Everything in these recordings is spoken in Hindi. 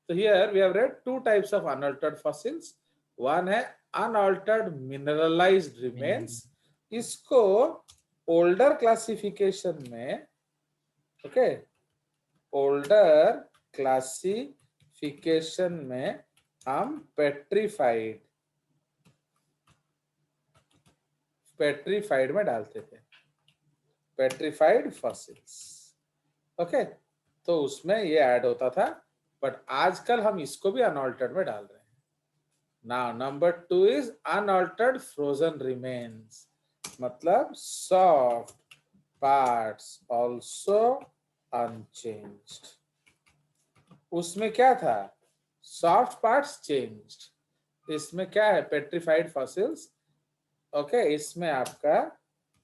तो here we have read two types of unaltered fossils. One है unaltered mineralized remains. इसको older classification में, okay, older classification में हम पेट्रीफाइड में डालते थे, पेट्रीफाइड फॉसिल्स। ओके, तो उसमें ये ऐड होता था, बट आजकल हम इसको भी अनऑल्टर्ड में डाल रहे हैं। Now number 2 is unaltered frozen remains, मतलब सॉफ्ट पार्ट्स ऑल्सो अनचेंज्ड। उसमें क्या था, सॉफ्ट पार्ट्स चेंज्ड। इसमें क्या है, पेट्रीफाइड फॉसिल्स। ओके, इसमें आपका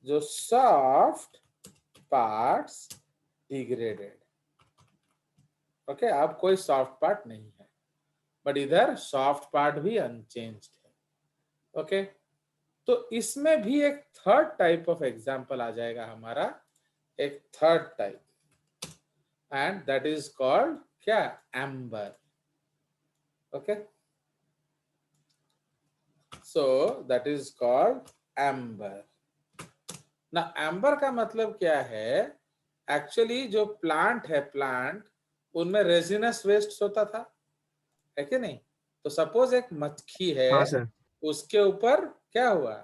जो सॉफ्ट पार्ट्स डिग्रेडेड। ओके, अब कोई सॉफ्ट पार्ट नहीं है, बट इधर सॉफ्ट पार्ट भी अनचेंज्ड है। ओके, तो इसमें भी एक थर्ड टाइप ऑफ एग्जांपल आ जाएगा हमारा, एक third type, and that is called क्या, amber. Okay, so that is called amber. ना एम्बर का मतलब क्या है, एक्चुअली जो प्लांट है, प्लांट उनमें रेजिनस वेस्ट होता था, है कि नहीं। तो सपोज एक मक्खी है, हाँ सर। उसके ऊपर क्या हुआ,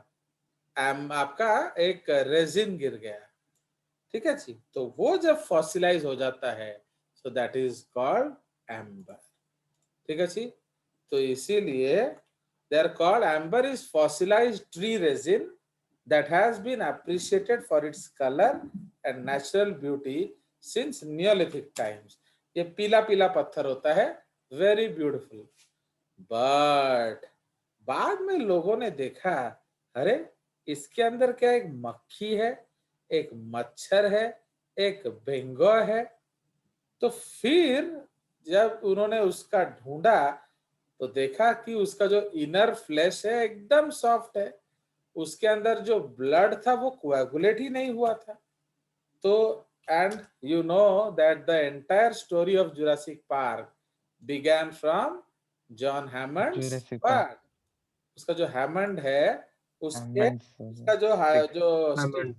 आपका एक रेजिन गिर गया, ठीक है जी। तो वो जब फॉसिलाइज हो जाता है, so that is called amber, ठीक है जी। तो इसीलिए they are called, amber is fossilised tree resin that has been appreciated for its color and natural beauty since Neolithic times. ये पीला पीला पत्थर होता है, very beautiful, but बाद में लोगों ने देखा, अरे इसके अंदर क्या, एक मक्खी है, एक मच्छर है, एक बेंगो है। तो फिर जब उन्होंने उसका ढूंढा, तो देखा कि उसका जो इनर फ्लैश है एकदम सॉफ्ट है, उसके अंदर जो ब्लड था वो कोएगुलेट ही नहीं हुआ था। तो and you know that the entire story of Jurassic Park began from John Hammond's Jurassic Park. Park. उसका जो हैमंड है, उसके Hammond's, उसका जो stick. जो स्टिक,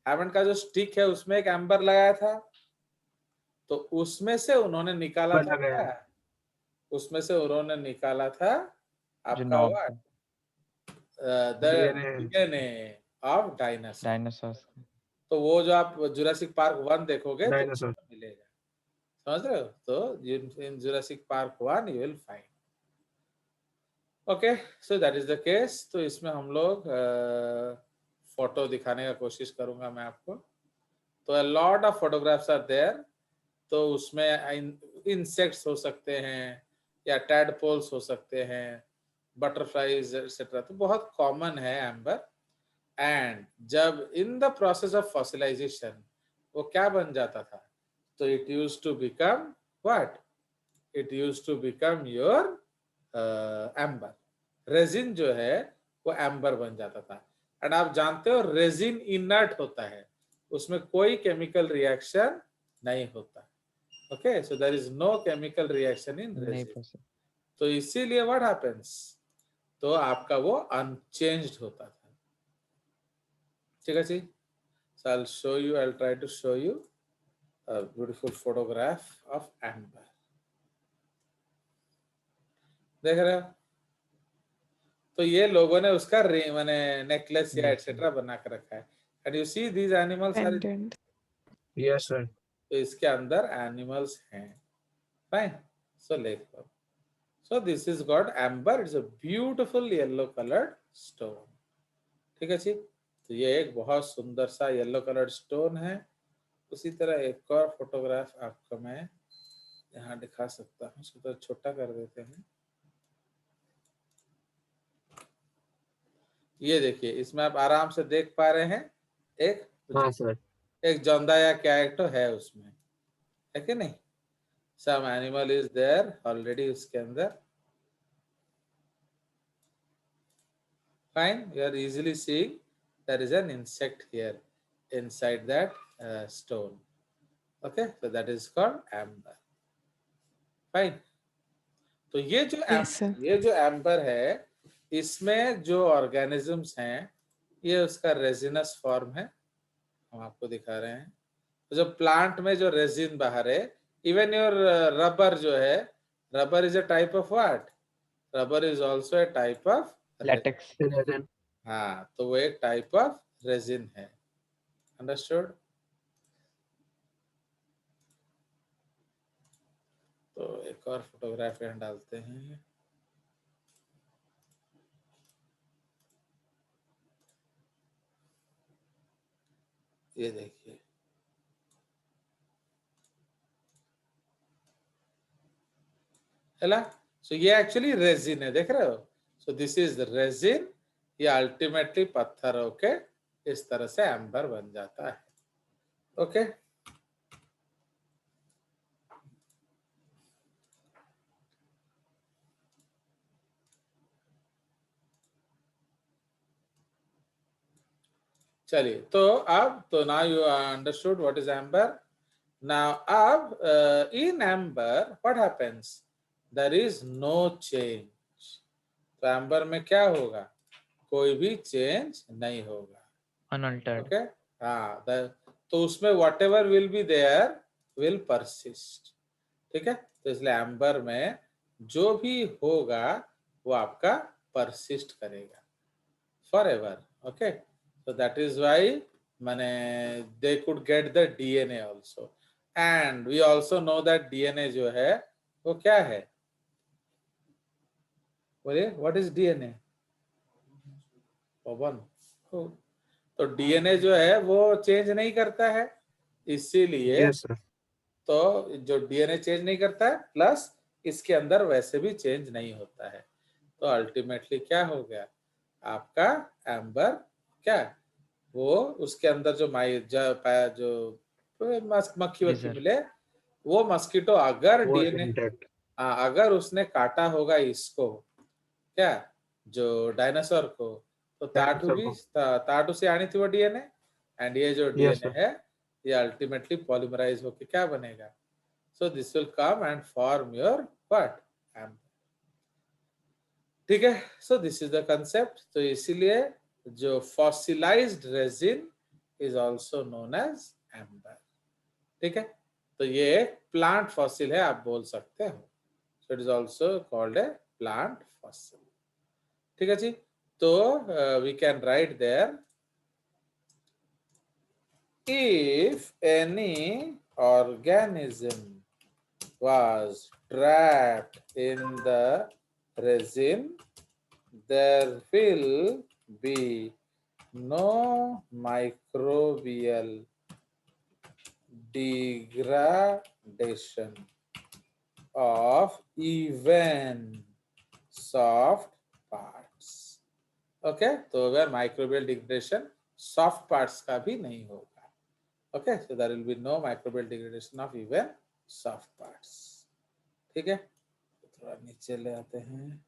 हैमंड का जो स्टिक है उसमें एक एम्बर लगाया था, तो उसमें से उन्होंने निकाला था क्या, उसमें से उन्होंने निकाला था आपका Genome व्हाट, का. The DNA of dinosaur. Dinosaurs का. तो वो जो आप जुरासिक पार्क 1 देखोगे तो डायनासोर। मिलेगा, समझ रहे हो। तो in Jurassic Park 1 you will find. Okay, so that is the case. तो इसमें हम लोग फोटो दिखाने का कोशिश करूंगा मैं आपको। तो a lot of photographs are there. तो उसमें इंसेक्ट्स हो सकते हैं, या टैडपोल्स हो सकते हैं, बटरफ्लाइज एक्सेट्रा, तो बहुत कॉमन है एम्बर। एंड जब in the process of fossilisation वो क्या बन जाता था, तो it use to become what, it use to become your amber. Resin जो है वो एम्बर बन जाता था। एंड आप जानते हो रेजिन इनर्ट होता है, उसमें कोई केमिकल रिएक्शन नहीं होता। Okay, so there is no chemical reaction in नहीं रेजिन। possible. तो इसीलिए व्हाट हैपेंस, तो आपका वो अनचेंज्ड होता था, ठीक है जी। So I'll show you, I'll try to show you a beautiful photograph of amber. देख रहे हो, तो ये लोगों ने उसका माने नेकलेस या Yes, sir. एटसेट्रा बना कर रखा है। And you see these animals are, Pendant. Yes sir. तो इसके अंदर एनिमल्स हैं। Fine, so let go. So this is got amber, it's a beautiful yellow coloured stone, ठीक है जी। तो ये एक बहुत सुंदर सा येलो कलर्ड स्टोन है। उसी तरह एक और फोटोग्राफ आपको मैं यहाँ दिखा सकता हूँ, इसको तो छोटा कर देते हैं। ये देखिए, इसमें आप आराम से देख पा रहे हैं, एक हाँ सर। एक जोंदा या क्या एक तो है उसमें, है कि नहीं। Some animal is there already उसके अंदर। Fine, you are easily seeing there is an insect here inside that stone. Okay, so that is called amber. Fine. तो ये जो Yes, sir. ये जो एम्बर है, इसमें जो ऑर्गेनिजम्स हैं, ये उसका रेजिनस फॉर्म है, हम आपको दिखा रहे हैं। तो जो प्लांट में जो रेजिन बाहर है, इवन योर रबर जो है, rubber is a type of what? Rubber is also a type of Latex. Resin. हाँ, तो वो एक टाइप ऑफ रेजिन है। अंडरस्टूड? तो एक और फोटोग्राफ यहाँ डालते हैं। ये देखिए, है। सो ये एक्चुअली रेजिन है, देख रहे हो? सो दिस इज रेजिन। ये अल्टीमेटली पत्थर होके इस तरह से एम्बर बन जाता है। ओके, चलिए, तो अब तो now you understood what is amber. Now अब in amber what happens? There is no change. तो एम्बर में क्या होगा? कोई भी चेंज नहीं होगा। Unaltered. ओके, हाँ, तो उसमें whatever will be there will persist. ठीक है, तो इसलिए एम्बर में जो भी होगा वो आपका परसिस्ट करेगा for ever. Okay, so that is why माने they could get the DNA also, and we also know that DNA जो है वो क्या है? बोलिए, what is DNA? पवन। तो DNA जो है वो चेंज नहीं करता है, इसीलिए Yes, sir. तो जो DNA चेंज नहीं करता है, प्लस इसके अंदर वैसे भी चेंज नहीं होता है। तो अल्टीमेटली क्या हो गया? आपका एम्बर क्या, वो उसके अंदर जो मक्खी वक्खी Lizard. मिले, वो मस्कीटो अगर Was डीएनए, intact. अगर उसने काटा होगा इसको, क्या, जो डायनासोर को, तो Dinosaur. ताटू से आनी थी वो डीएनए, एंड ये जो Yes, डीएनए sir. है ये अल्टीमेटली पॉलीमराइज होके क्या बनेगा? So this will come and form your what? Amber. ठीक है, so this is the concept. तो इसीलिए जो fossilised resin is also known as amber. ठीक है, तो ये एक प्लांट फॉसिल है, आप बोल सकते हो। So it is also called a plant fossil. ठीक है जी, तो we can write there, if any organism was trapped in the resin, there will be no microbial degradation of even soft parts. Okay, तो अगर माइक्रोबियल डिग्रेडेशन सॉफ्ट पार्ट्स का भी नहीं होगा। Okay, so there will be no microbial degradation of even soft parts. ठीक है, तो थोड़ा नीचे ले आते हैं।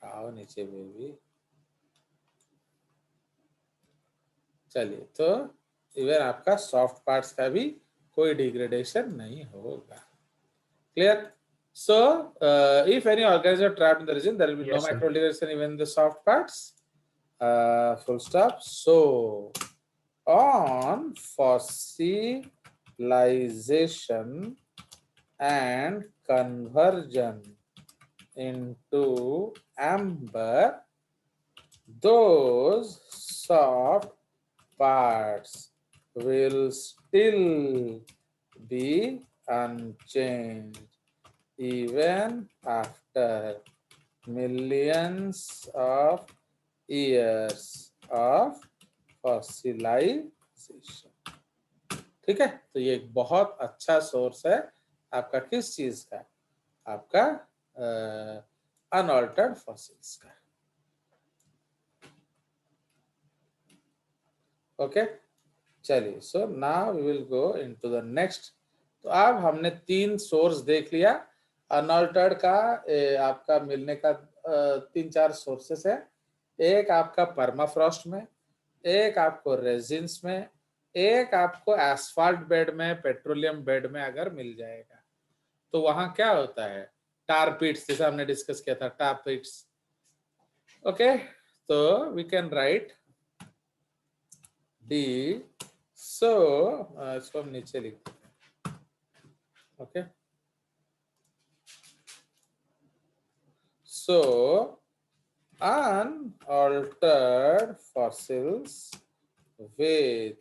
आओ नीचे बेबी। चलिए, तो इवन आपका सॉफ्ट पार्ट्स का भी कोई डिग्रेडेशन नहीं होगा। Clear? So, if any organism are trapped in the resin, there will be no Yes, sir. microbial degradation even in the soft parts. Full stop. So, on fossilization and conversion into amber, those soft parts will still be unchanged even after millions of years of fossilization. ठीक है, तो ये एक बहुत अच्छा सोर्स है आपका किस चीज का? आपका अनऑल्टर्ड फॉसिल्स का। ओके, चलिए, so now we will go into the next. तो अब हमने 3 सोर्स देख लिया अनऑल्टर्ड का। आपका मिलने का 3-4 सोर्सेस है। एक आपका परमाफ्रॉस्ट में, एक आपको रेजिन्स में, एक आपको एस्फाल्ट बेड में, पेट्रोलियम बेड में अगर मिल जाएगा तो वहां क्या होता है, टार पिट्स, जैसा हमने डिस्कस किया था, टार पिट्स। ओके, तो वी कैन राइट डी, सो इसको हम नीचे लिख देते हैं। Okay, so unaltered fossils with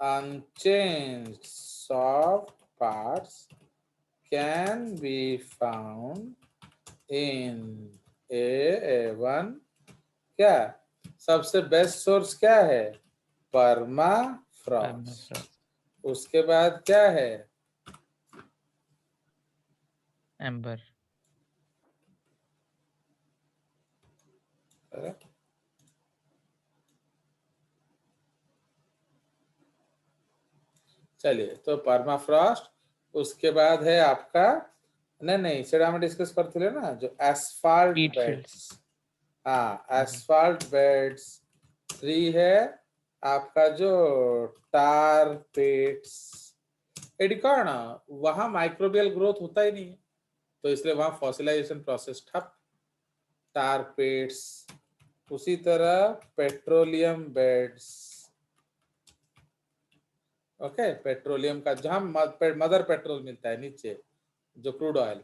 unchanged soft parts can be found in A1। क्या सबसे बेस्ट सोर्स क्या है, परमाफ्रॉस्ट। उसके बाद क्या है, एम्बर। चलिए, तो परमाफ्रॉस्ट, उसके बाद है आपका, नहीं सेटा में डिस्कस करते थे ना, जो एस्फाल्ट पीट फिल्ड। बेड्स। हाँ, एस्फाल्ट बेड्स। 3 है आपका जो टार पेट्स। एडिकॉन, वहां माइक्रोबियल ग्रोथ होता ही नहीं है, तो इसलिए वहां फॉसिलाइजेशन प्रोसेस ठप। टार पेट्स, उसी तरह पेट्रोलियम बेड्स। ओके, पेट्रोलियम का जहां मदर पेट्रोल मिलता है नीचे, जो क्रूड ऑयल,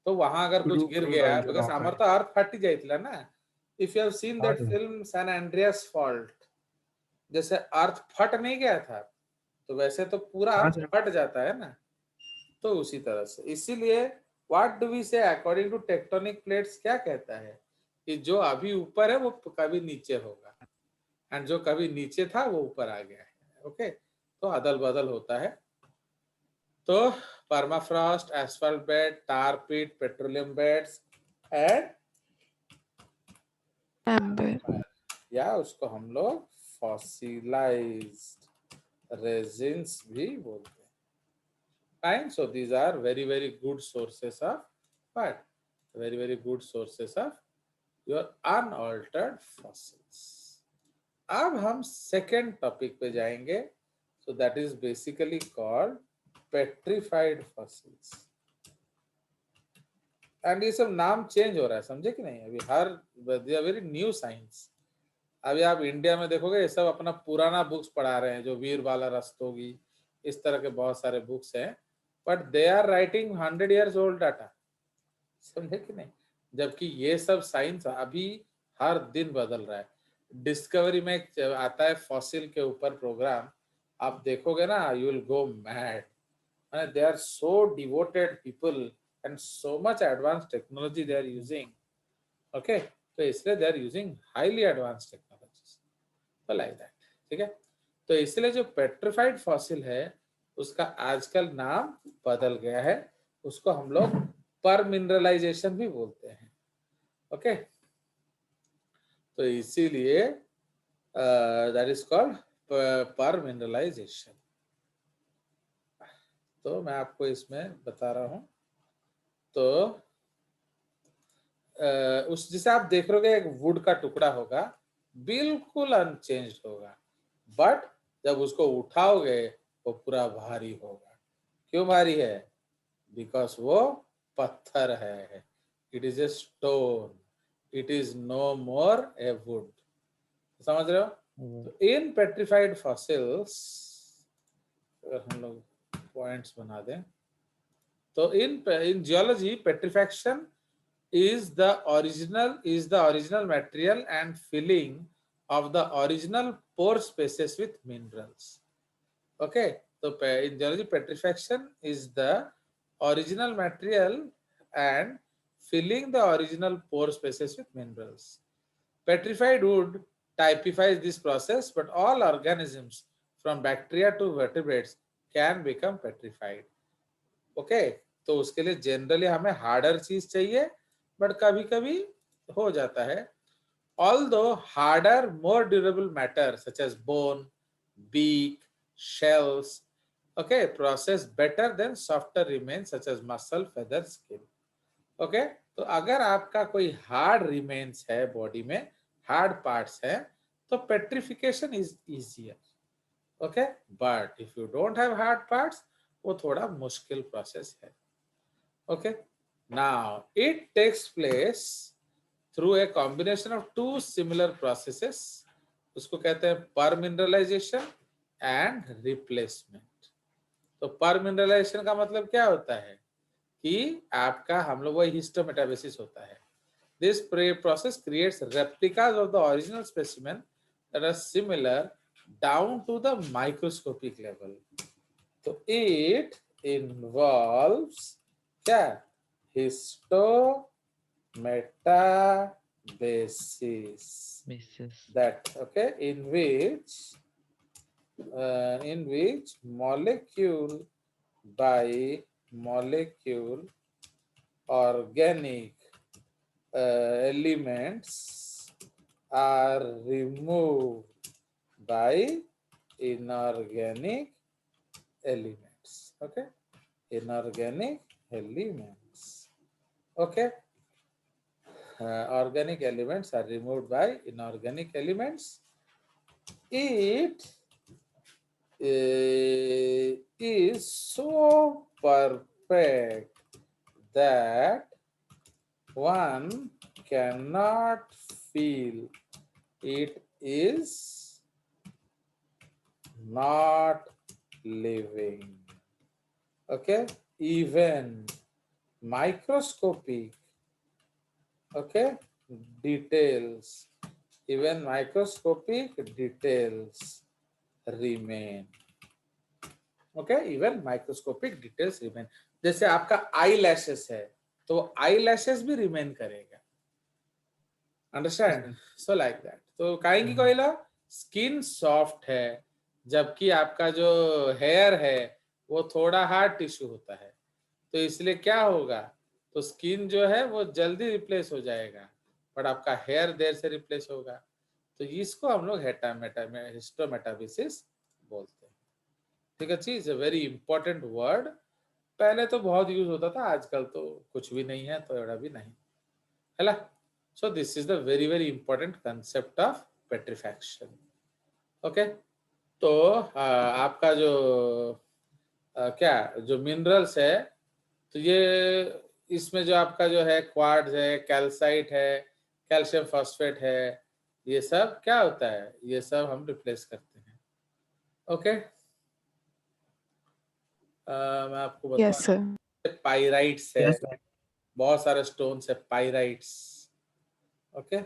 तो वहां अगर कुछ गिर क्रूड गया, ऑयल जो बिकॉज वहाँ हमार पर तो अर्थ फट जाइतला ना। इफ यू हैव सीन हाँ दैट जी फिल्म सैन एंड्रियास फॉल्ट, जैसे अर्थ फट नहीं गया था, तो वैसे तो पूरा हाँ अर्थ सर फट जाता है ना, तो उसी तरह से। इसीलिए व्हाट डू वी से, अकॉर्डिंग टू टेक्टोनिक प्लेट्स क्या कहता है कि जो अभी ऊपर है वो कभी नीचे होगा, एंड जो कभी नीचे था वो ऊपर आ गया है। ओके, तो अदल बदल होता है। तो permafrost, asphalt bed, tar pit, petroleum beds and amber. या उसको हम लोग फॉसिलाइज्ड रेजिन्स भी बोलते हैं। Fine, so these are very very good sources of what, very very good sources of your unaltered fossils. अब हम सेकेंड टॉपिक पे जाएंगे, so that is basically called petrified fossils. And ये सब नाम चेंज हो रहा है, समझे कि नहीं, अभी हर वेरी न्यू साइंस। अभी आप इंडिया में देखोगे ये सब अपना पुराना बुक्स पढ़ा रहे हैं, जो वीर बाला रस्तोगी, इस तरह के बहुत सारे बुक्स हैं, but they are writing 100 years old data, समझे कि नहीं। जबकि ये सब साइंस अभी हर दिन बदल रहा है। डिस्कवरी में एक आता है फॉसिल के ऊपर प्रोग्राम, आप देखोगे ना, you will go mad. They are so devoted people and so much advance technology they are using. Okay, तो इसलिए they are using highly advance technologies, तो लाइक दैट। ठीक है, तो इसलिए जो पेट्रिफाइड फॉसिल है उसका आजकल नाम बदल गया है, उसको हम लोग पर मिनरलाइजेशन भी बोलते हैं। ओके, तो इसीलिए that is called permineralisation. तो मैं आपको इसमें बता रहा हूं, तो उस जिसे आप देख रहे हो, एक वुड का टुकड़ा होगा, बिल्कुल अनचेंज्ड होगा, बट जब उसको उठाओगे वो पूरा भारी होगा। क्यों भारी है, बिकॉज वो पत्थर है, it is a stone, it is no more a wood. समझ रहे हो। तो इन पेट्रिफाइड फॉसिल्स, अगर हम लोग पॉइंट्स बना दें, तो in geology petrification is the original material and filling of the original pore spaces with minerals. Okay, so in geology petrifaction is the original material and filling the original pore spaces with minerals. Petrified wood typifies this process, but all organisms from bacteria to vertebrates can become petrified. Okay, तो उसके लिए जनरली हमें हार्डर चीज चाहिए, बट कभी कभी हो जाता है। Although harder more durable matter such as bone, beak, shells, okay, process better than softer remains such as muscle, feather, skin. Okay, तो अगर आपका कोई हार्ड रिमेन्स है बॉडी में, हार्ड पार्ट्स है, तो petrification is easier. Okay, but if you don't have hard parts, वो थोड़ा मुश्किल प्रोसेस है. Okay, now it takes place through a combination of two similar processes. उसको कहते हैं पर मिनरलाइजेशन एंड रिप्लेसमेंट. तो पर मिनरलाइजेशन का मतलब क्या होता है कि आपका हम लोग वही हिस्टोमेटाबेसिस होता है. This process creates replicas of the original specimen that are similar down to the microscopic level. तो इट इन्वॉल्व्स क्या, histometabasis, Basis. that okay, in which molecule by molecule organic elements are removed by inorganic elements. Okay, inorganic elements. Okay, organic elements are removed by inorganic elements. It is so perfect that one cannot feel it is not living. Okay, even microscopic, okay, details, even microscopic details remain. Okay, even microscopic details remain. जैसे आपका आई लैशेस है तो आई लैशेस भी रिमेन करेगा. अंडरस्टैंड? So like that. तो काहेंगी कहला स्किन सॉफ्ट है, जबकि आपका जो हेयर है वो थोड़ा हार्ड टिश्यू होता है. तो इसलिए क्या होगा, तो स्किन जो है वो जल्दी रिप्लेस हो जाएगा, बट आपका हेयर देर से रिप्लेस होगा. तो इसको हम लोग हिस्टोमेटाबिसिस बोलते हैं. ठीक है, is a very important word. पहले तो बहुत यूज होता था, आजकल तो कुछ भी नहीं है, तो एड़ा भी नहीं है ना. So this is the very very important concept of petrification. Okay, तो आपका जो क्या जो मिनरल्स है, तो ये इसमें जो आपका जो है क्वार्ट्ज है, कैल्साइट है, कैल्शियम फॉस्फेट है, ये सब क्या होता है, ये सब हम रिप्लेस करते हैं. ओके, मैं आपको बताऊं. Yes, sir. पाइराइट्स है, बहुत सारे स्टोन्स है, pyrites. Okay,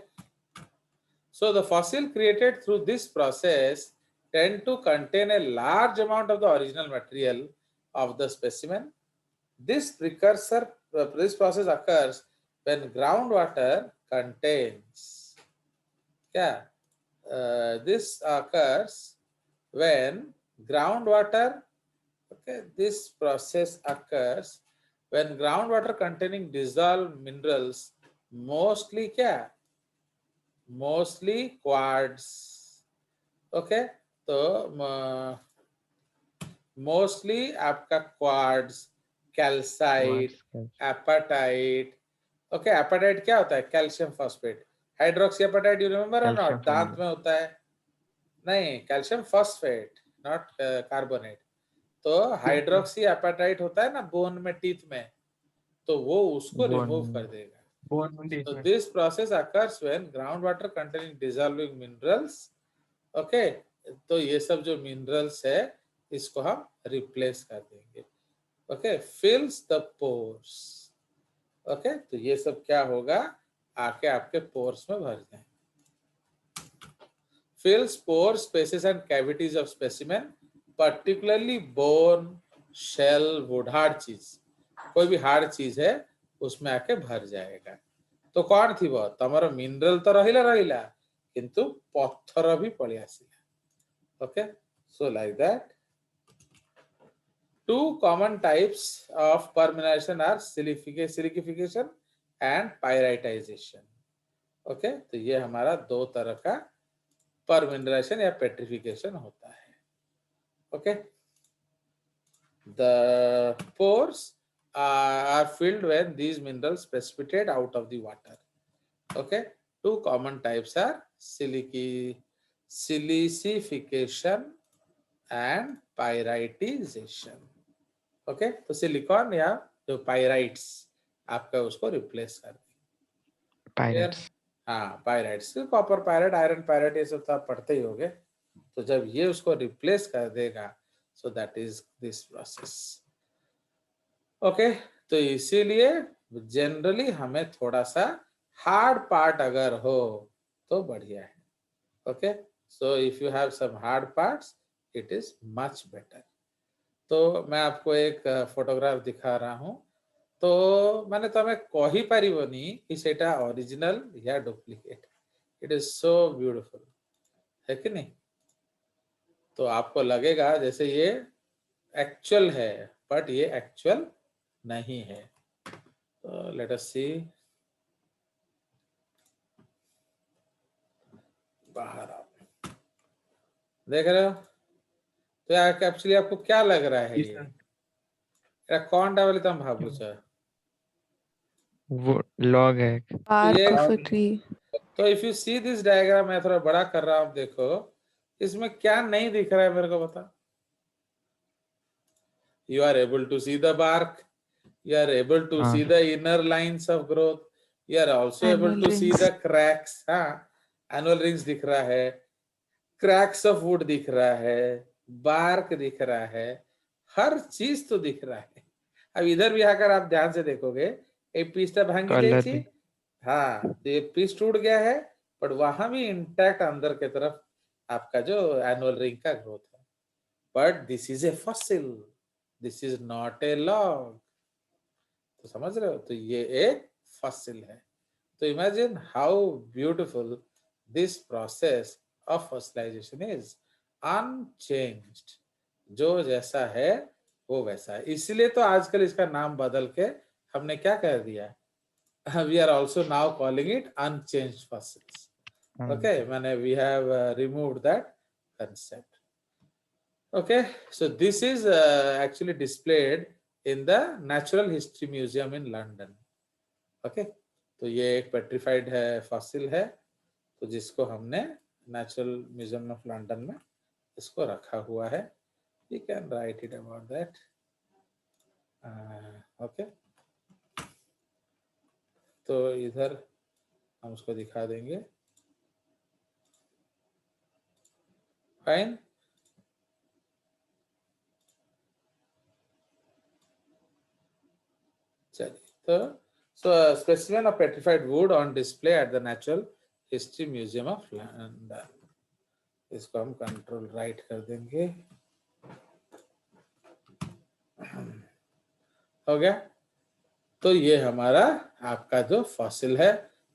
so the fossil created through this process tend to contain a large amount of the original material of the specimen. This process occurs when groundwater contains, yeah, this occurs when groundwater, okay, this process occurs when groundwater containing dissolved minerals, mostly क्या, mostly quartz. ओके, तो मोस्टली आपका quartz, calcite, apatite. Okay, apatite क्या होता है, calcium phosphate. Hydroxy apatite, you remember और नॉट, दांत में होता है. नहीं, कैल्शियम फॉस्फेट, नॉट कार्बोनेट. तो हाइड्रोक्सी एपाटाइट होता है ना बोन में, टीथ में, तो वो उसको रिमूव कर देगा. So this process occurs when groundwater containing dissolving minerals, okay, तो ये सब जो मिनरल्स है इसको हम रिप्लेस कर देंगे. Okay, फिल्स the pores. ओके, तो ये सब क्या होगा, आके आपके पोर्स में भर जाएंगे. fills pore spaces and cavities of specimen, particularly bone, shell, wood, hard चीज, कोई भी हार्ड चीज है उसमें आके भर जाएगा. तो कौन थी वो, तमरो मिनरल तो रहिला रहिला, किंतु पत्थर भी पळि आसिला. Okay, so like that. Two common types of permineration are silicification and pyritization. Okay, तो ये हमारा दो तरह का परमिनरेशन या पेट्रिफिकेशन होता है. Okay, the pores are filled when these minerals precipitate out of the water. Okay, two common types are silicification and pyritization. Okay, तो सिलिकॉन या जो पायराइट्स आपका उसको रिप्लेस कर देंगे। क्लियर? Pirates. हाँ, pyrites, copper pyrite, iron pyrite, ये सब तो आप पढ़ते ही होगे। तो जब ये उसको रिप्लेस कर देगा, सो that is this process. Okay, तो इसीलिए जनरली हमें थोड़ा सा हार्ड पार्ट अगर हो तो बढ़िया है। Okay, so if you have some hard parts it is much better. तो मैं आपको एक फोटोग्राफ दिखा रहा हूँ। तो मैंने तुम्हें कही पारिबनी कि सेटा ओरिजिनल या duplicate. It is so beautiful, है कि नहीं? तो आपको लगेगा जैसे ये एक्चुअल है, बट ये एक्चुअल नहीं है। तो लेट अस सी, बाहर आओ, देख रहे हो? तो एक्चुअली आपको क्या लग रहा है? जी ये सर। कौन टा बोले तुम भाबुच? वो log है। तो bark ये, of a tree. तो if you see this diagram, मैं थोड़ा बड़ा कर रहा हूं, देखो इसमें क्या नहीं दिख रहा है मेरे को बता। You are able to see the bark, you are able to हाँ see the inner lines of growth, you are also able Annual to see rings. the cracks। हाँ, एनुअल रिंग्स दिख रहा है, क्रैक्स ऑफ वुड दिख रहा है, बार्क दिख रहा है, हर चीज तो दिख रहा है। अब इधर भी आकर आप ध्यान से देखोगे, एक पीस तो भांगी कलर जाइए। भी। हाँ, तो ये पीस टूट गया है, बट वहां भी इंटैक्ट अंदर के तरफ आपका जो एनुअल रिंग का ग्रोथ है। But this is a fossil, this is not a log. तो समझ रहे हो? तो ये एक फॉसिल है। तो imagine how beautiful this process of fossilisation is, unchanged. जो जैसा है वो वैसा है। इसीलिए तो आजकल इसका नाम बदल के हमने क्या कर दिया, we are also now calling it unchanged fossils. Okay, मैंने we have removed that concept. Okay, so this is actually displayed in the Natural History Museum in London. Okay, तो ये एक पेट्रीफाइड है, फॉसिल है, तो जिसको हमने नेचुरल म्यूजियम ऑफ लंदन में इसको रखा हुआ है। You can write it about that. Okay, तो इधर हम उसको दिखा देंगे। फाइन, चलिए, तो so specimen of petrified wood on display at the Natural History Museum of London। इसको हम कंट्रोल राइट कर देंगे। हो गया। तो ये हमारा आपका जो फॉसिल है।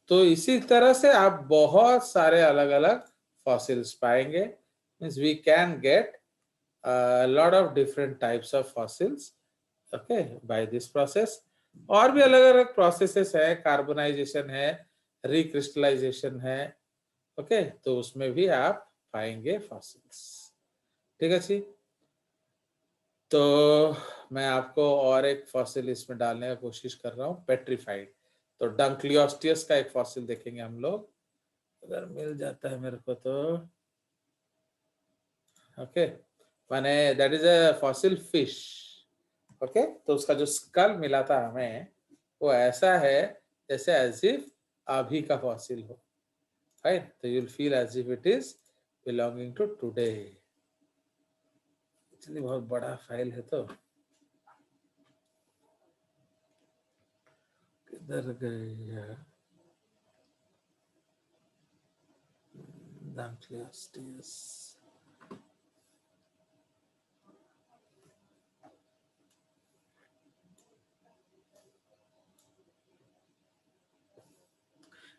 तो इसी तरह से आप बहुत सारे अलग अलग फॉसिल्स पाएंगे। Means we can get lot of different types of fossils, okay, by this process. और भी अलग अलग प्रोसेसेस है, कार्बोनाइजेशन है, रिक्रिस्टलाइजेशन है, ओके, तो उसमें भी आप पाएंगे फॉसिल्स। ठीक है जी। तो मैं आपको और एक फॉसिल इसमें डालने का कोशिश कर रहा हूँ, पेट्रीफाइड। तो डंक्लियोस्टियस का एक फॉसिल देखेंगे हम लोग, अगर मिल जाता है मेरे को तो। ओके, माने that is a fossil fish. Okay, तो उसका जो स्कल मिला था हमें वो ऐसा है जैसे एज इफ अभी का फॉसिल हो, राइट? तो you will feel as if it is belonging to today. Actually बहुत बड़ा फाइल है, तो किधर गया डंक्लियोस्टियस?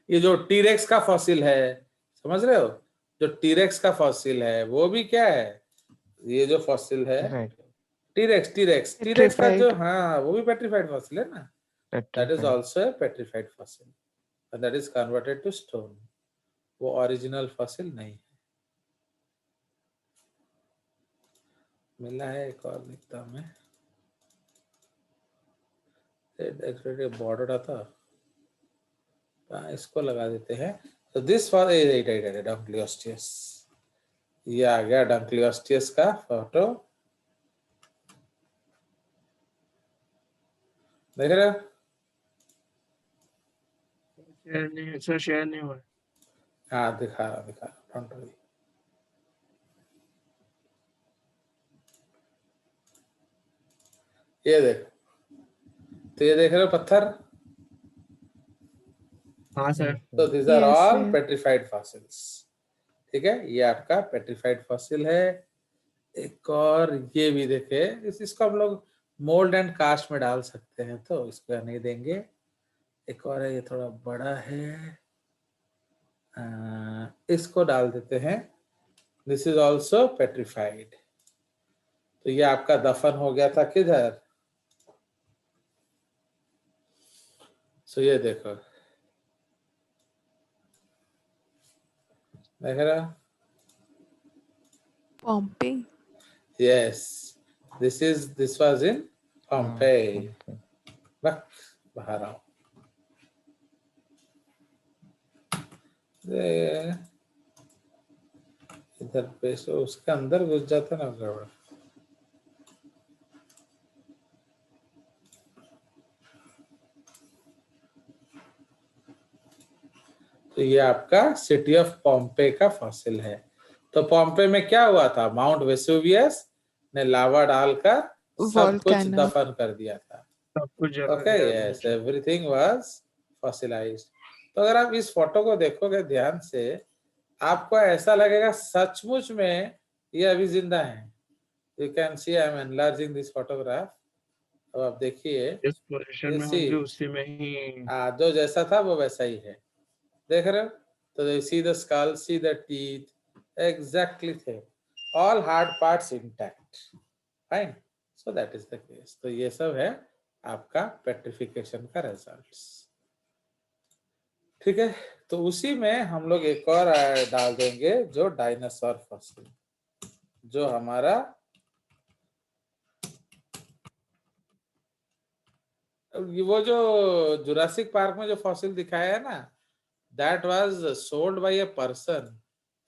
ये जो टीरेक्स का फॉसिल है, समझ रहे हो? जो टीरेक्स का फॉसिल है वो भी क्या है, ये जो फॉसिल है Right. टीरेक्स, टीरेक्स टीरेक्स का जो, Petrified. हाँ, वो भी पेट्रीफाइड फॉसिल है ना। That is Petrified. Also a petrified fossil and that is converted to stone. वो ओरिजिनल फॉसिल नहीं है। मिला है एक और, दिखता हमें बॉर्डर था, इसको लगा देते हैं। तो दिस फॉर डंक्लियोस्टियस, ये आ गया डंक्लियोस्टियस का फोटो, देख रहे हो? शेयर नहीं हुआ। हाँ दिखा रहा फ्रंट में। ये देखो, तो ये देख रहे हो पत्थर, हाँ सर। तो this are Yes, all sir. Petrified fossils. ठीक है, ये आपका पेट्रिफाइड फॉसिल है। एक और ये भी देखे, इसको हम लोग मोल्ड एंड कास्ट में डाल सकते हैं, तो इसको नहीं देंगे। एक और है, ये थोड़ा बड़ा है, इसको डाल देते हैं। This is also petrified. तो ये आपका दफन हो गया था किधर? सो ये देखो, देख रहा? Pompey. Yes, this was in Pompeii. बाहर आओ। इधर पे उसके अंदर घुस जाता ना गड़बड़। तो ये आपका सिटी ऑफ पॉम्पे का फॉसिल है। तो पॉम्पे में क्या हुआ था? माउंट वेसुवियस ने लावा डालकर सब कुछ Volcano. दफन कर दिया था। सब कुछ जला ओके, दिया। Yes, everything was fossilised. तो अगर आप इस फोटो को देखोगे ध्यान से, आपको ऐसा लगेगा सचमुच में ये अभी जिंदा है। You can see I am enlarging this photograph. अब आप देखिए, जिस पोजीशन में होंगे उसी में ही। जो जैसा था वो वैसा ही है, देख रहे हो? तो see the skull, see the teeth, exactly थे, all hard parts intact. Fine, so that is the case. तो ये सब है आपका पेट्रिफिकेशन का रिजल्ट्स। ठीक है, तो उसी में हम लोग एक और डाल देंगे, जो डायनासोर फॉसिल, जो हमारा वो जो जुरासिक पार्क में जो फॉसिल दिखाया है ना, that was sold by a person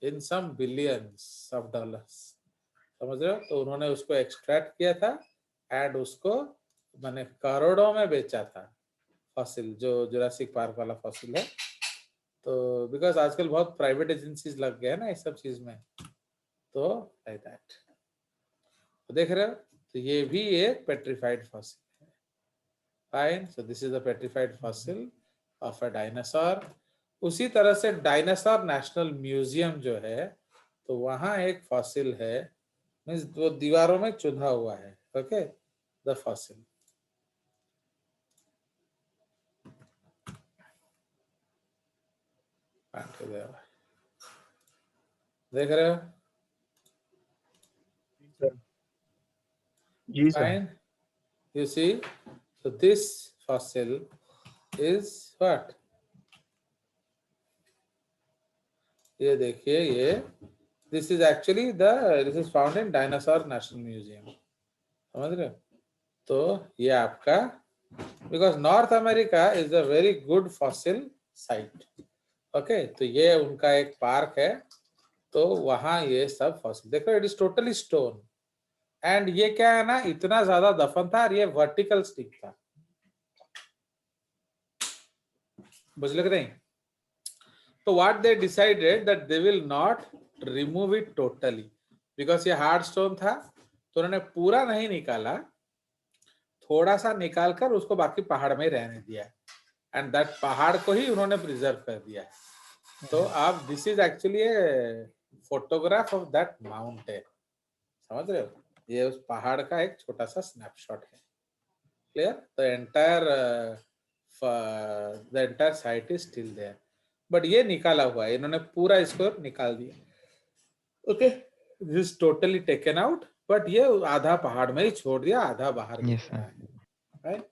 in some billions of dollars, समझ रहे हो? तो उन्होंने उसको एक्सट्रैक्ट किया था एंड उसको मैंने करोड़ों में बेचा था फॉसिल, जो जुरासिक पार्क वाला फॉसिल है। तो बिकॉज आजकल बहुत प्राइवेट एजेंसीज लग गए हैं ना इस सब चीज में, तो लाइक दैट। तो देख रहे हो, तो ये भी एक पेट्रिफाइड फॉसिल है। Fine, so this is the petrified fossil of a dinosaur. उसी तरह से डायनासोर नेशनल म्यूजियम जो है, तो वहां एक फॉसिल है, मीन्स वो दीवारों में चुना हुआ है। ओके, द फॉसिल, देख रहे हो? जी sir. Fine, you see, so this fossil is what? ये देखिए, ये this is actually this is found in Dinosaur National Museum, समझ रहे हो? तो ये आपका, because North America is a very good fossil site. Okay, तो ये उनका एक पार्क है, तो वहां ये सब फॉसिल देखो, it is totally stone. And ये क्या है ना, इतना ज्यादा दफन था और ये वर्टिकल स्टिक था, बुझ लग नहीं? तो what they decided that they will not remove it totally, because ये हार्ड स्टोन था, तो उन्होंने पूरा नहीं निकाला, थोड़ा सा निकाल कर उसको बाकी पहाड़ में रहने दिया, एंड दैट पहाड़ को ही उन्होंने प्रिजर्व कर दिया है। तो आप, this is actually a photograph of that mountain, समझ रहे हो? ये उस पहाड़ का एक छोटा सा स्नैपशॉट है। Clear? The entire site is still there, but ये निकाला हुआ है, इन्होंने पूरा इसको निकाल दिया। Okay, this totally taken out, but ये आधा पहाड़ में ही छोड़ दिया, आधा बाहर Yes, दिख रहा है, right?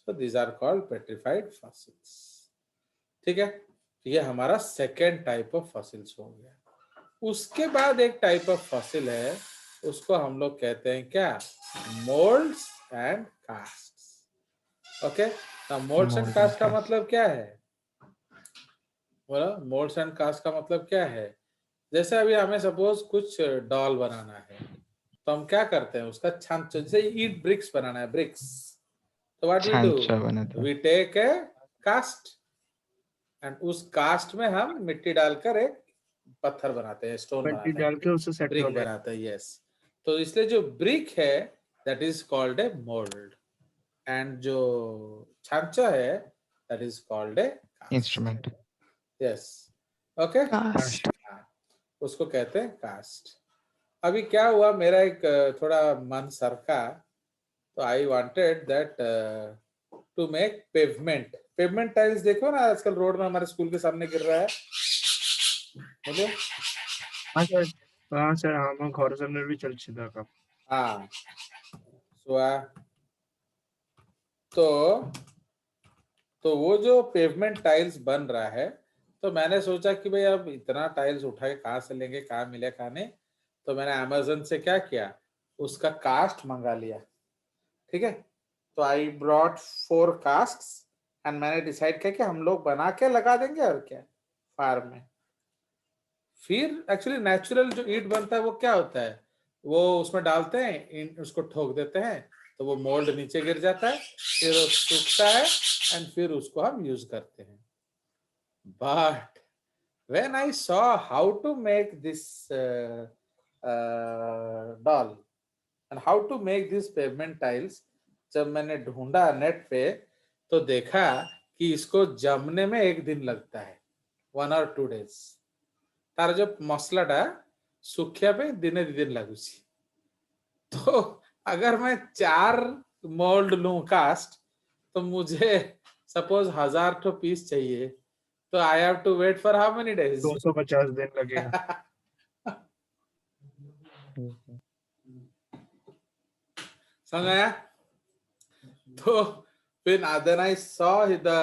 So these are called petrified fossils. ठीक है, ये हमारा सेकेंड टाइप ऑफ फॉसिल्स हो गया। उसके बाद एक टाइप ऑफ फॉसिल है, उसको हम लोग कहते हैं क्या? Moulds and casts. Okay, moulds and Mold and cast का cast. मतलब क्या है? बोलो, मोल्ड्स एंड कास्ट का मतलब क्या है? जैसे अभी हमें सपोज कुछ डॉल बनाना है, तो हम क्या करते हैं, उसका छांच, जैसे ईट ब्रिक्स बनाना है, ब्रिक्स, तो व्हाट वी डू, छांचा बनाता है। We take a cast and उस कास्ट में हम मिट्टी डालकर एक पत्थर बनाते हैं, स्टोन मिट्टी बनाते हैं, डाल के उसे सेट ब्रिक होने। बनाते हैं, यस। तो इसलिए जो ब्रिक है that is called a mould, and जो छांचा है that is called a cast, instrument. Yes, okay, cast. उसको कहते हैं कास्ट। अभी क्या हुआ, मेरा एक थोड़ा मन सरका, तो I wanted that to make pavement, pavement tiles देखो ना आजकल रोड में हमारे स्कूल के सामने गिर रहा है, बोले हाँ सर, हाँ सर, हम घर सामने भी चल सीधा का। हाँ, सुआ, तो वो जो पेवमेंट टाइल्स बन रहा है, तो मैंने सोचा कि भाई अब इतना टाइल्स उठा के कहाँ से लेंगे, कहाँ मिले कहाँ नहीं, तो मैंने अमेजन से क्या किया, उसका कास्ट मंगा लिया, ठीक है। तो आई ब्रॉट 4 कास्ट्स एंड मैंने डिसाइड किया कि हम लोग बना के लगा देंगे और क्या, फार्म में। फिर एक्चुअली नेचुरल जो ईंट बनता है वो क्या होता है, वो उसमें डालते हैं, उसको ठोक देते हैं, तो वो मोल्ड नीचे गिर जाता है, फिर वो सूखता है एंड फिर उसको हम यूज करते हैं। But when I saw how to make this doll and how to make these pavement tiles, जब मैंने ढूंढा नेट पे, तो देखा कि इसको जमने में 1 दिन लगता है, 1 or 2 days। तार जो मसलाटा सुखिया पे दिने 2 दिन लगुची। तो अगर मैं 4 मोल्ड लूं कास्ट, तो मुझे सपोज 1000 तो पीस चाहिए, तो I have to wait for how many days? 250 दिन लगेगा। समझ आया? तो फिर then I saw the